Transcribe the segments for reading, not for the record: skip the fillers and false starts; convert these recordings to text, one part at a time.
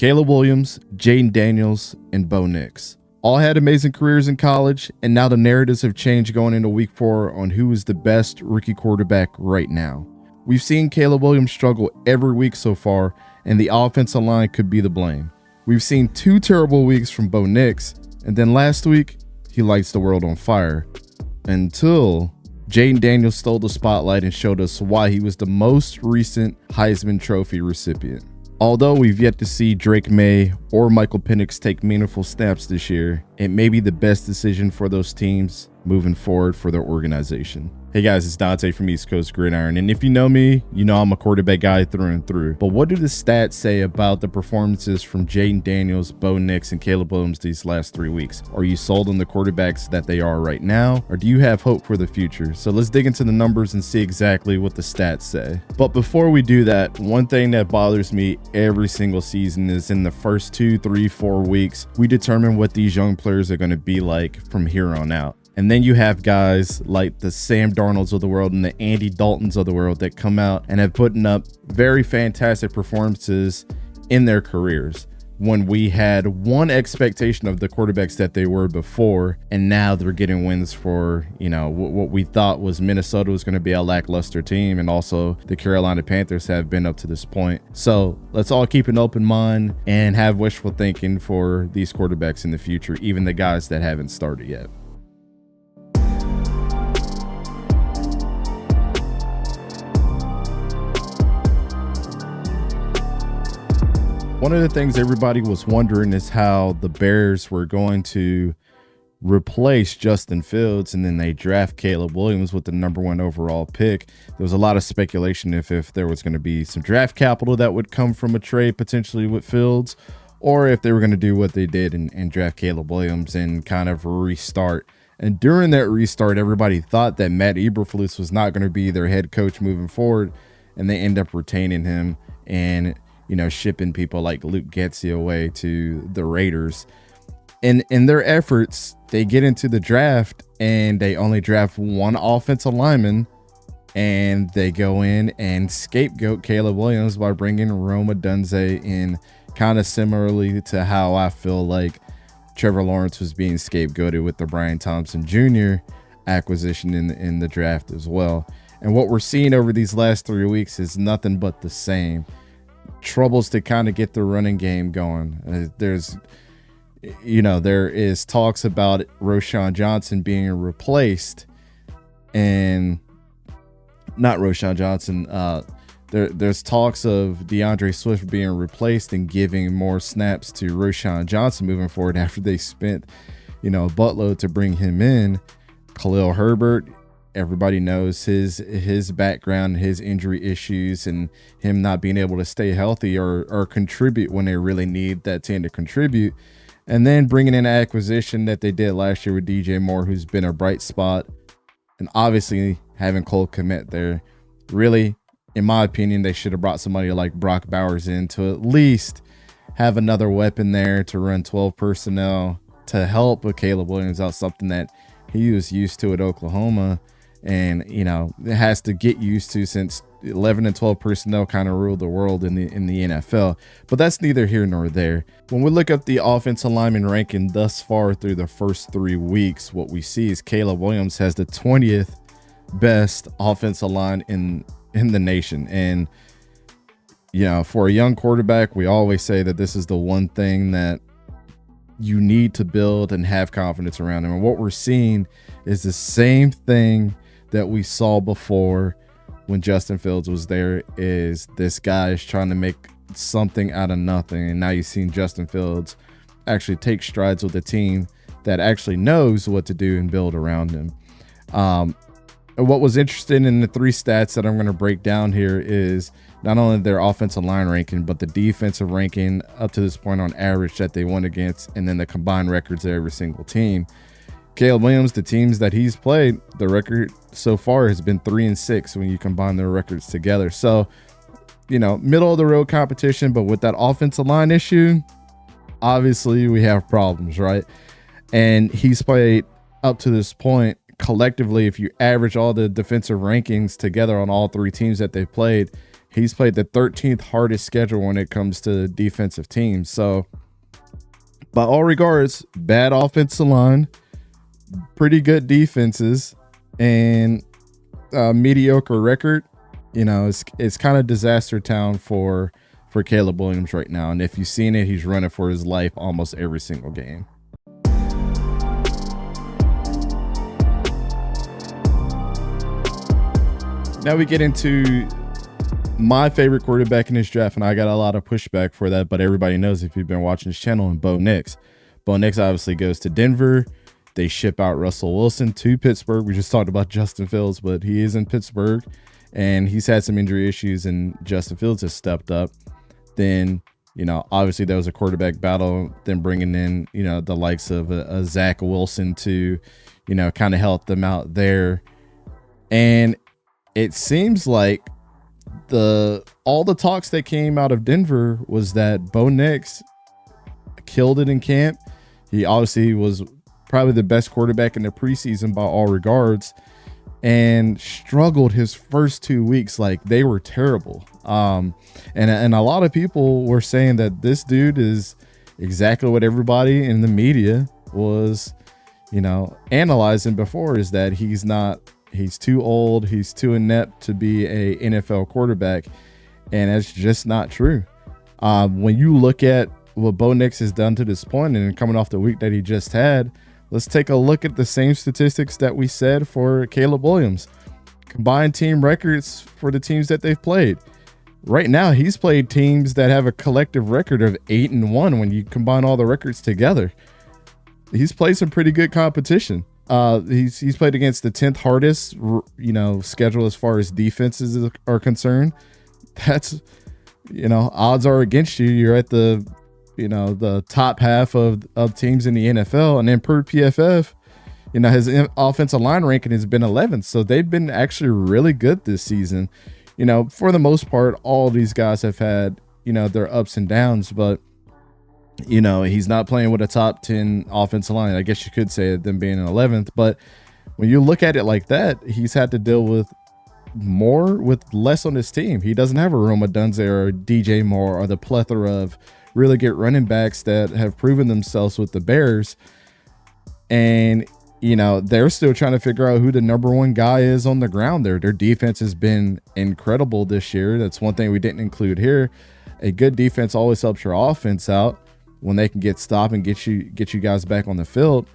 Caleb Williams, Jayden Daniels, and Bo Nix. All had amazing careers in college, and now the narratives have changed going into week 4 on who is the best rookie quarterback right now. We've seen Caleb Williams struggle every week so far, and the offensive line could be the blame. We've seen 2 terrible weeks from Bo Nix, and then last week, he lights the world on fire. Until Jayden Daniels stole the spotlight and showed us why he was the most recent Heisman Trophy recipient. Although we've yet to see Drake May or Michael Penix take meaningful snaps this year, it may be the best decision for those teams moving forward for their organization. Hey guys, it's Dante from East Coast Gridiron, and if you know me, you know I'm a quarterback guy through and through. But what do the stats say about the performances from Jayden Daniels, Bo Nix, and Caleb Williams these last 3 weeks? Are you sold on the quarterbacks that they are right now, or do you have hope for the future? So let's dig into the numbers and see exactly what the stats say. But before we do that, one thing that bothers me every single season is in the first 2, 3, 4 weeks, we determine what these young players are going to be like from here on out. And then you have guys like the Sam Darnolds of the world and the Andy Daltons of the world that come out and have put up very fantastic performances in their careers when we had one expectation of the quarterbacks that they were before, and now they're getting wins for, you know, what we thought was Minnesota was going to be a lackluster team, and also the Carolina Panthers have been up to this point. So let's all keep an open mind and have wishful thinking for these quarterbacks in the future, even the guys that haven't started yet. One of the things everybody was wondering is how the Bears were going to replace Justin Fields, and then they draft Caleb Williams with the #1 overall pick. There was a lot of speculation if there was going to be some draft capital that would come from a trade potentially with Fields, or if they were going to do what they did and draft Caleb Williams and kind of restart. And during that restart, everybody thought that Matt Eberflus was not going to be their head coach moving forward, and they end up retaining him and, you know, shipping people like 𝗕𝘂𝘀𝗶𝘀𝘀𝗀 away to the Raiders. And in their efforts, they get into the draft and they only draft one offensive lineman, and they go in and scapegoat Caleb Williams by bringing Rome Odunze in, kind of similarly to how I feel like Trevor Lawrence was being scapegoated with the Brian Thompson Jr. acquisition in the draft as well. And what we're seeing over these last 3 weeks is nothing but the same. Troubles to kind of get the running game going. There is talks about Roschon Johnson being replaced, and not Roschon Johnson. There's talks of DeAndre Swift being replaced and giving more snaps to Roschon Johnson moving forward after they spent, a buttload to bring him in. Khalil Herbert, everybody knows his background, his injury issues, and him not being able to stay healthy or contribute when they really need that team to contribute. And then bringing in an acquisition that they did last year with DJ Moore, who's been a bright spot, and obviously having Cole Kmet there. Really, in my opinion, they should have brought somebody like Brock Bowers in to at least have another weapon there to run 12 personnel to help with Caleb Williams out, something that he was used to at Oklahoma. And, it has to get used to, since 11 and 12 personnel kind of ruled the world in the NFL. But that's neither here nor there. When we look up the offensive lineman ranking thus far through the first 3 weeks, what we see is Caleb Williams has the 20th best offensive line in the nation. And, for a young quarterback, we always say that this is the one thing that you need to build and have confidence around him. And what we're seeing is the same thing that we saw before when Justin Fields was there. Is this guy is trying to make something out of nothing, and now you've seen Justin Fields actually take strides with a team that actually knows what to do and build around him. What was interesting in the 3 stats that I'm going to break down here is not only their offensive line ranking, but the defensive ranking up to this point on average that they won against, and then the combined records of every single team. Caleb Williams, the teams that he's played, the record so far has been 3-6 when you combine their records together. So, middle of the road competition, but with that offensive line issue, obviously we have problems, right? And he's played up to this point collectively, if you average all the defensive rankings together on all 3 teams that they've played, he's played the 13th hardest schedule when it comes to defensive teams. So by all regards, bad offensive line, pretty good defenses, and mediocre record. You know, it's kind of disaster town for Caleb Williams right now. And if you've seen it, he's running for his life almost every single game. Now we get into my favorite quarterback in this draft, and I got a lot of pushback for that, but everybody knows if you've been watching this channel, and Bo Nix. Bo Nix obviously goes to Denver. They ship out Russell Wilson to Pittsburgh. We just talked about Justin Fields, but he is in Pittsburgh, and he's had some injury issues, and Justin Fields has stepped up. Then, you know, obviously there was a quarterback battle, then bringing in, you know, the likes of a Zach Wilson to, you know, kind of help them out there. And it seems like all the talks that came out of Denver was that Bo Nix killed it in camp. He obviously was probably the best quarterback in the preseason by all regards, and struggled his first 2 weeks. Like, they were terrible. And a lot of people were saying that this dude is exactly what everybody in the media was, you know, analyzing before, is that he's too old, he's too inept to be a NFL quarterback. And that's just not true. When you look at what Bo Nix has done to this point, and coming off the week that he just had, let's take a look at the same statistics that we said for Caleb Williams. Combined team records for the teams that they've played. Right now, he's played teams that have a collective record of 8-1 when you combine all the records together. He's played some pretty good competition. He's played against the 10th hardest, you know, schedule as far as defenses are concerned. That's, you know, odds are against you. You're at the, you know, the top half of teams in the NFL. And then per PFF, you know, his offensive line ranking has been 11th. So they've been actually really good this season. You know, for the most part, all these guys have had, you know, their ups and downs, but, you know, he's not playing with a top 10 offensive line. I guess you could say them being an 11th, but when you look at it like that, he's had to deal with more with less on his team. He doesn't have a Rome Odunze or DJ Moore or the plethora of really good running backs that have proven themselves with the Bears. And, you know, they're still trying to figure out who the number one guy is on the ground there. Their defense has been incredible this year. That's one thing we didn't include here. A good defense always helps your offense out when they can get stopped and get you guys back on the field.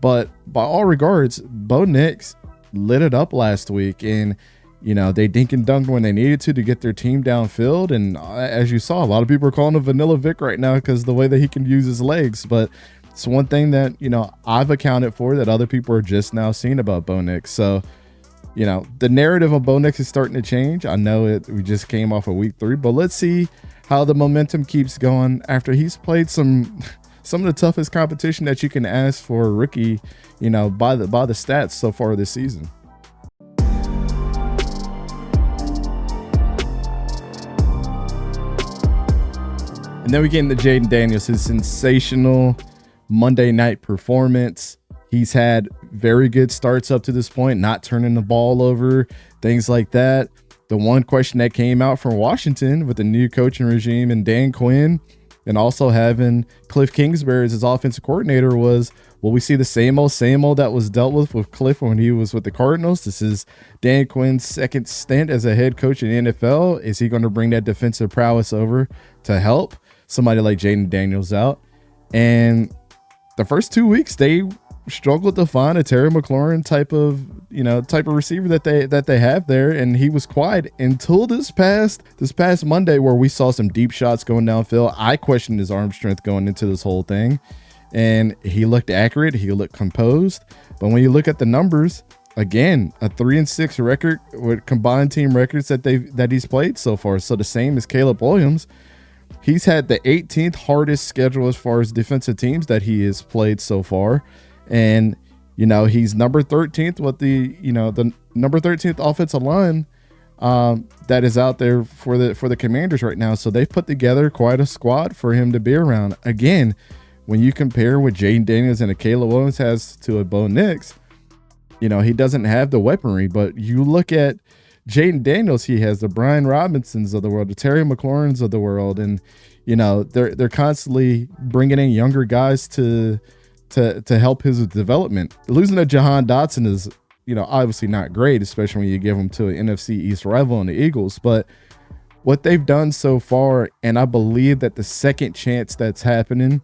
But by all regards, Bo Nix lit it up last week, and, you know, they dink and dunked when they needed to get their team downfield. And as you saw, a lot of people are calling him Vanilla Vic right now because the way that he can use his legs. But it's one thing that, you know, I've accounted for that other people are just now seeing about Bo Nix. So, you know, the narrative of Bo Nix is starting to change. I know we just came off of week 3, but let's see how the momentum keeps going after he's played some of the toughest competition that you can ask for a rookie, you know, by the stats so far this season. And then we get into Jayden Daniels, his sensational Monday night performance. He's had very good starts up to this point, not turning the ball over, things like that. The one question that came out from Washington with the new coaching regime and Dan Quinn, and also having 𝗕𝘂𝘀𝗀𝗀 as his offensive coordinator, was, will we see the same old that was dealt with Cliff when he was with the Cardinals? This is Dan Quinn's second stint as a head coach in the NFL. Is he going to bring that defensive prowess over to help somebody like Jayden Daniels out? And the first 2 weeks, they struggled to find a Terry McLaurin type of receiver that they have there, and he was quiet until this past Monday, where we saw some deep shots going downfield. I questioned his arm strength going into this whole thing, and he looked accurate, he looked composed. But when you look at the numbers, again, a 3-6 record with combined team records that he's played so far, so the same as Caleb Williams. He's had the 18th hardest schedule as far as defensive teams that he has played so far. And, you know, he's number 13th with the number 13th offensive line that is out there for the Commanders right now. So they've put together quite a squad for him to be around. Again, when you compare what Jayden Daniels and a Caleb Williams has to a Bo Nix, you know, he doesn't have the weaponry. But you look at Jayden Daniels, he has the Brian Robinsons of the world, the Terry McLaurins of the world, and you know they're constantly bringing in younger guys to help his development. Losing to Jahan Dotson is, you know, obviously not great, especially when you give them to an NFC East rival in the Eagles. But what they've done so far, and I believe that the second chance that's happening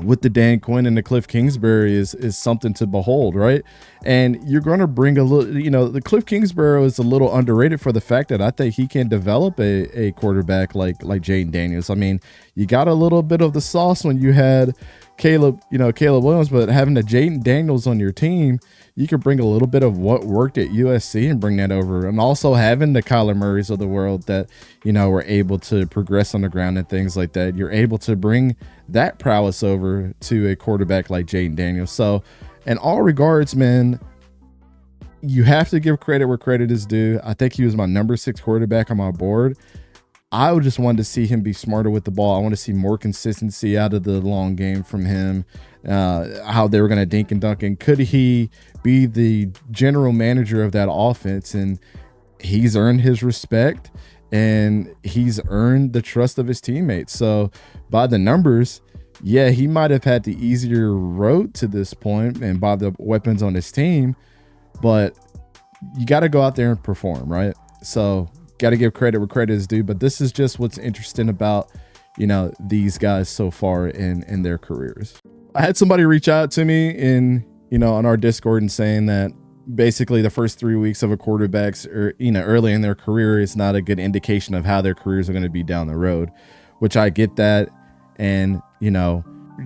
with the Dan Quinn and the 𝗕𝘂𝘀𝗶𝗲𝘀𝗀 is something to behold, right? And you're going to bring a little, you know, the 𝗕𝘂𝘀𝗀𝗀𝗀 is a little underrated for the fact that I think he can develop a quarterback like Jayden Daniels. I mean, you got a little bit of the sauce when you had Caleb Williams, but having a Jayden Daniels on your team, you could bring a little bit of what worked at USC and bring that over. And also having the Kyler Murrays of the world that, you know, were able to progress on the ground and things like that. You're able to bring that prowess over to a quarterback like Jayden Daniels. So in all regards, man, you have to give credit where credit is due. I think he was my number 6 quarterback on my board. I just wanted to see him be smarter with the ball. I want to see more consistency out of the long game from him, how they were going to dink and dunk. And could he be the general manager of that offense? And he's earned his respect and he's earned the trust of his teammates. So by the numbers, yeah, he might have had the easier road to this point and by the weapons on his team, but you got to go out there and perform, right? So got to give credit where credit is due, but this is just what's interesting about, you know, these guys so far in their careers. I had somebody reach out to me in, you know, on our Discord and saying that basically the first 3 weeks of a quarterback's, or, you know, early in their career is not a good indication of how their careers are going to be down the road, which I get that. And, you know,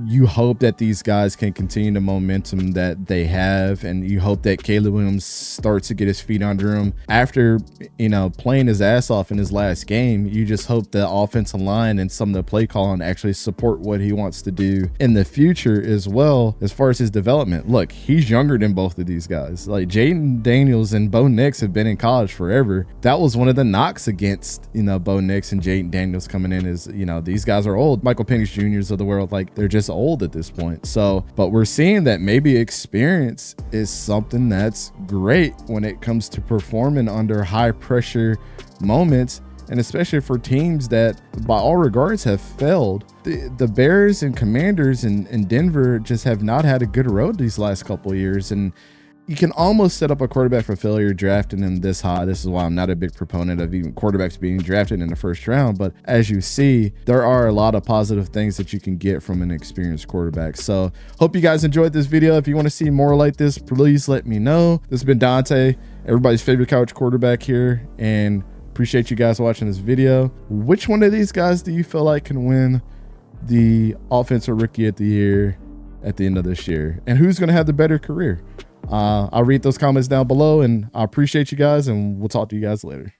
you hope that these guys can continue the momentum that they have, and you hope that Caleb Williams starts to get his feet under him after, you know, playing his ass off in his last game. You just hope the offensive line and some of the play calling actually support what he wants to do in the future as well, as far as his development. Look, he's younger than both of these guys. Like Jayden Daniels and Bo Nix have been in college forever. That was one of the knocks against, you know, Bo Nix and Jayden Daniels coming in is, you know, these guys are old. Michael Penix Jr.'s of the world, like they're just old at this point. So, but we're seeing that maybe experience is something that's great when it comes to performing under high pressure moments, and especially for teams that by all regards have failed. The Bears and Commanders in Denver just have not had a good road these last couple of years, and you can almost set up a quarterback for failure drafting him this high. This is why I'm not a big proponent of even quarterbacks being drafted in the first round. But as you see, there are a lot of positive things that you can get from an experienced quarterback. So hope you guys enjoyed this video. If you want to see more like this, please let me know. This has been Dante, everybody's favorite couch quarterback here, and appreciate you guys watching this video. Which one of these guys do you feel like can win the Offensive Rookie of the Year at the end of this year? And who's going to have the better career? I'll read those comments down below, and I appreciate you guys, and we'll talk to you guys later.